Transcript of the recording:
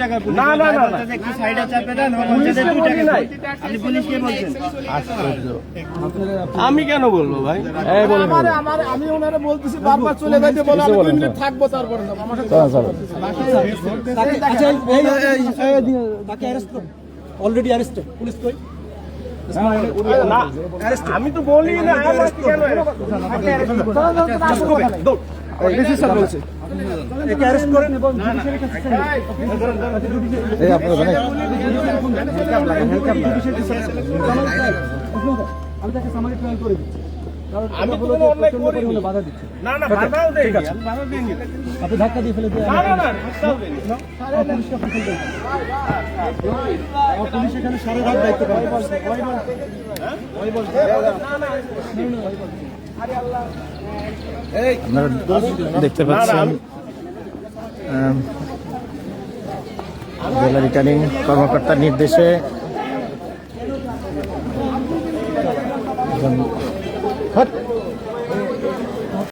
টাকা পুলিশ। না, না, না, না। একটু সাইডে চাপে দেন, ও পুলিশ বলছে যে 2 বলি টাকা। নাই। আপনি পুলিশকে বলছেন। আমি কেন বলবো ভাই? আমি ওনারা বলতেছি বারবার চলে যাইতে বলে আমি 2 মিনিট থাকবো তারপরে যাবো আমার সাথে অলরেডি অ্যারেস্টেড পুলিশ কই না, আমি তো বলি না আমার কেন ডিসি স্যার বলছে একে অ্যারেস্ট করেন এবং জুডিশিয়ারি কাছে এই আপনারা আমি তাকে সামারি ট্রায়াল করে দিচ্ছি কারণ আমি তো বলে কোনো অন্যায় প্রচন্ড করিনি। পরিমাণে বাধা দিচ্ছে না না বাধাও দেয়নি, আমি বাধা দিইনি। আপনি ধাক্কা দিয়ে ফেলে দিয়ে না না না ধাক্কাও দেয়নি। পুলিশকে আপনি ফেলতে পুলিশ এখানে সারা রাত দায়িত্ব পালন করছে। আপনারা দেখতে পাচ্ছেন জেলা রিটার্নিং কর্মকর্তার নির্দেশে একজন